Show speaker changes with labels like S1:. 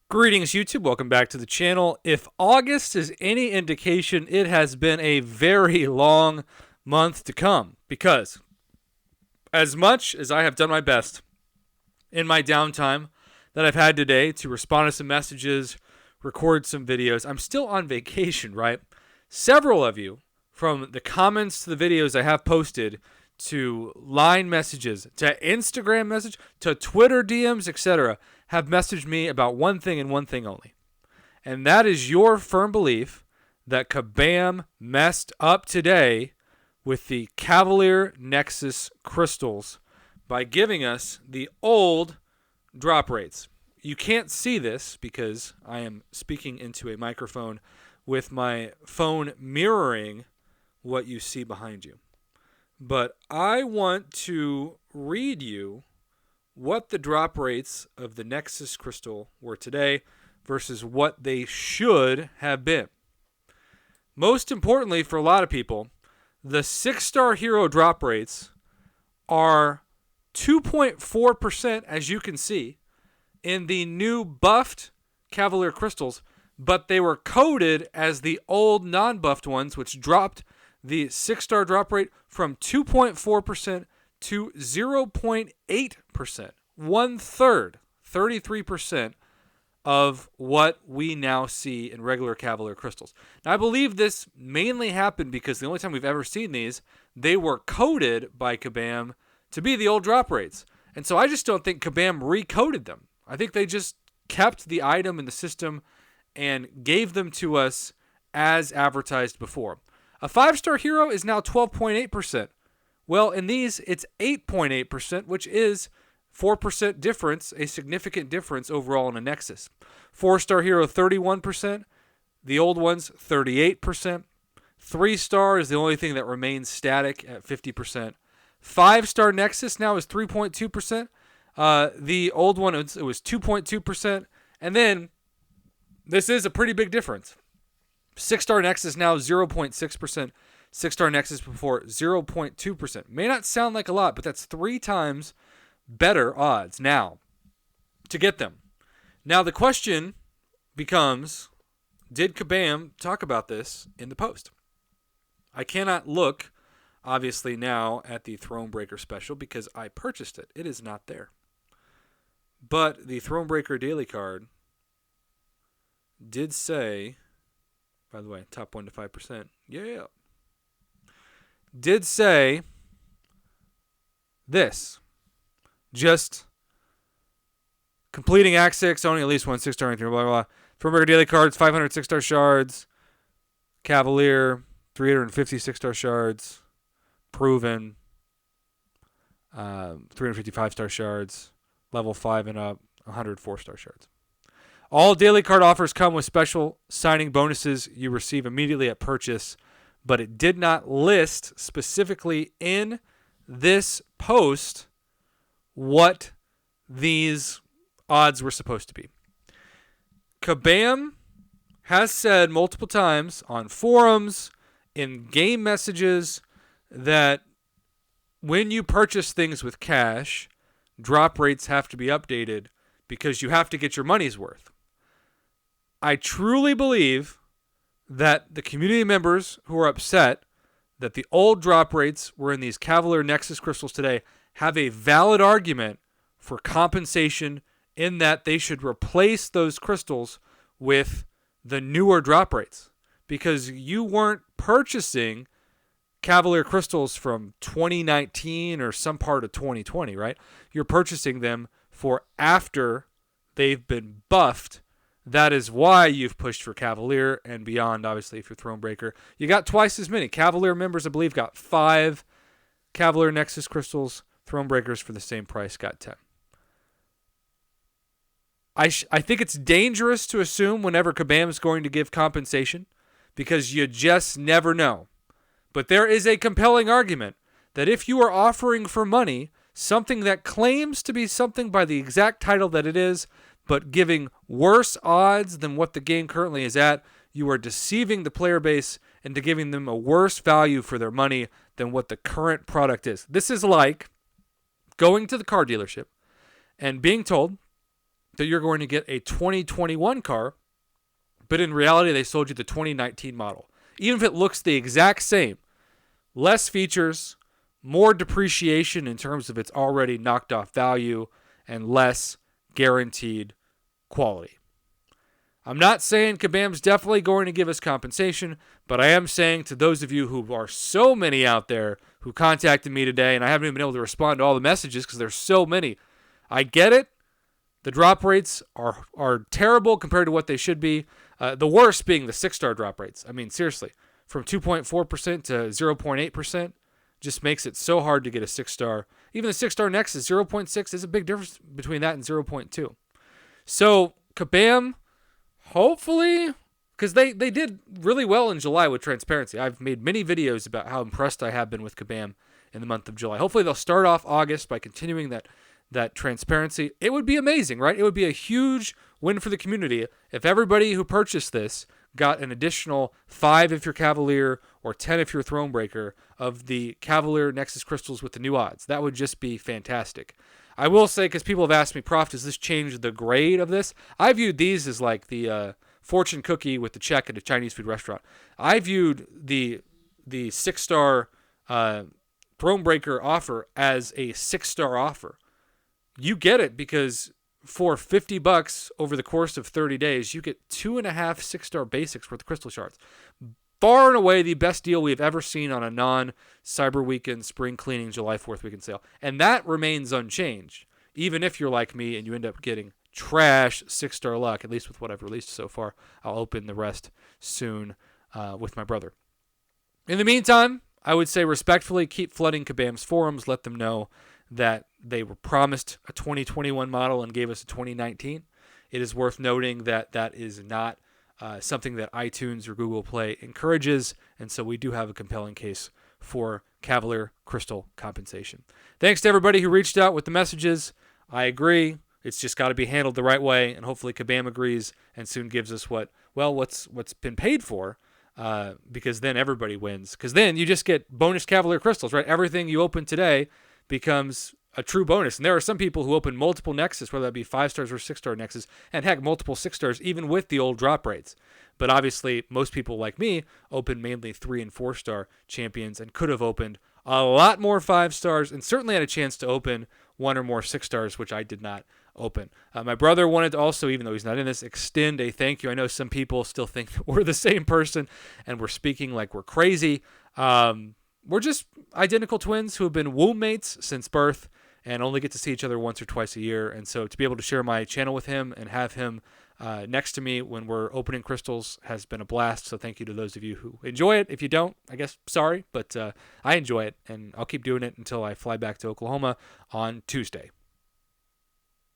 S1: Greetings, YouTube. Welcome back to the channel. If August is any indication, it has been a very long month to come, because as much as I have done my best in my downtime that I've had today to respond to some messages, record some videos, I'm still on vacation, right? Several of you, from the comments to the videos I have posted, to line messages, to Instagram message, to Twitter DMs, etc., have messaged me about one thing and one thing only. And that is your firm belief that Kabam messed up today with the Cavalier Nexus crystals by giving us the old drop rates. You can't see this because I am speaking into a microphone with my phone mirroring what you see behind you. But I want to read you what the drop rates of the Nexus crystal were today versus what they should have been. Most importantly for a lot of people, the 6-star hero drop rates are 2.4%, as you can see, in the new buffed Cavalier crystals, but they were coded as the old non-buffed ones, which dropped the 6-star drop rate from 2.4% to 0.8%. 1/3, 33% of what we now see in regular Cavalier crystals. Now, I believe this mainly happened because the only time we've ever seen these, they were coded by Kabam to be the old drop rates. And so I just don't think Kabam recoded them. I think they just kept the item in the system and gave them to us as advertised before. A 5-star hero is now 12.8%. Well, in these, it's 8.8%, which is 4% difference, a significant difference overall in a Nexus. 4-star hero, 31%. The old ones, 38%. 3-star is the only thing that remains static at 50%. 5-star Nexus now is 3.2%. The old one, it was 2.2%. And then, this is a pretty big difference. 6-star Nexus now 0.6%. 6-star Nexus before 0.2%. May not sound like a lot, but that's 3 times better odds now to get them. Now the question becomes, did Kabam talk about this in the post? I cannot look, obviously, now at the Thronebreaker special because I purchased it. It is not there. But the Thronebreaker daily card did say, by the way, top 1 to 5%. Yeah. Did say this. Just completing Act 6, owning at least one 6-star anything, blah, blah, blah. Thronebreaker daily cards, 500 6-star shards. Cavalier, 350 6-star shards. Proven, 350 5-star shards. Level 5 and up, 100 4-star shards. All daily card offers come with special signing bonuses you receive immediately at purchase, but it did not list specifically in this post what these odds were supposed to be. Kabam has said multiple times on forums, in game messages, that when you purchase things with cash, drop rates have to be updated because you have to get your money's worth. I truly believe that the community members who are upset that the old drop rates were in these Cavalier Nexus crystals today have a valid argument for compensation, in that they should replace those crystals with the newer drop rates, because you weren't purchasing Cavalier crystals from 2019 or some part of 2020, right? You're purchasing them for after they've been buffed. That is why you've pushed for Cavalier and beyond, obviously, if you're Thronebreaker. You got twice as many. Cavalier members, I believe, got 5 Cavalier Nexus crystals. Thronebreakers, for the same price, got 10. I think it's dangerous to assume whenever Kabam is going to give compensation, because you just never know. But there is a compelling argument that if you are offering for money something that claims to be something by the exact title that it is, but giving worse odds than what the game currently is at, you are deceiving the player base into giving them a worse value for their money than what the current product is. This is like going to the car dealership and being told that you're going to get a 2021 car, but in reality, they sold you the 2019 model. Even if it looks the exact same, less features, more depreciation in terms of its already knocked off value, and less guaranteed quality. I'm not saying Kabam's definitely going to give us compensation, but I am saying to those of you who are so many out there who contacted me today, and I haven't even been able to respond to all the messages because there's so many. I get it. The drop rates are terrible compared to what they should be. The worst being the 6-star drop rates. I mean, seriously, from 2.4% to 0.8% just makes it so hard to get a 6-star. Even the 6-star Nexus, 0.6 is a big difference between that and 0.2. So Kabam, hopefully, because they did really well in July with transparency. I've made many videos about how impressed I have been with Kabam in the month of July. Hopefully they'll start off August by continuing that transparency. It would be amazing, right? It would be a huge win for the community if everybody who purchased this got an additional 5 if you're Cavalier or 10 if you're Thronebreaker of the Cavalier Nexus crystals with the new odds. That would just be fantastic. I will say, because people have asked me, Prof, does this change the grade of this? I viewed these as like the fortune cookie with the check at a Chinese food restaurant. I viewed the 6-star Thronebreaker offer as a 6-star offer. You get it because for $50 over the course of 30 days, you get 2.5 6-star basics worth of crystal shards. Far and away the best deal we've ever seen on a non-Cyber Weekend, spring cleaning, July 4th weekend sale. And that remains unchanged, even if you're like me and you end up getting trash 6-star luck, at least with what I've released so far. I'll open the rest soon with my brother. In the meantime, I would say respectfully, keep flooding Kabam's forums. Let them know that they were promised a 2021 model and gave us a 2019. It is worth noting that that is not something that iTunes or Google Play encourages, and so we do have a compelling case for Cavalier Crystal compensation. Thanks to everybody who reached out with the messages. I agree. It's just got to be handled the right way, and hopefully Kabam agrees and soon gives us what's been paid for, because then everybody wins. Because then you just get bonus Cavalier crystals, right? Everything you open today becomes a true bonus. And there are some people who open multiple Nexus, whether that be 5-stars or 6-star Nexus, and heck, multiple 6-stars, even with the old drop rates. But obviously, most people like me open mainly 3 and 4-star champions and could have opened a lot more 5-stars and certainly had a chance to open 1 or more 6-stars, which I did not open. My brother wanted to also, even though he's not in this, extend a thank you. I know some people still think that we're the same person and we're speaking like we're crazy. We're just identical twins who have been womb mates since birth and only get to see each other once or twice a year. And so to be able to share my channel with him and have him next to me when we're opening crystals has been a blast. So thank you to those of you who enjoy it. If you don't, I guess, sorry, but I enjoy it, and I'll keep doing it until I fly back to Oklahoma on Tuesday.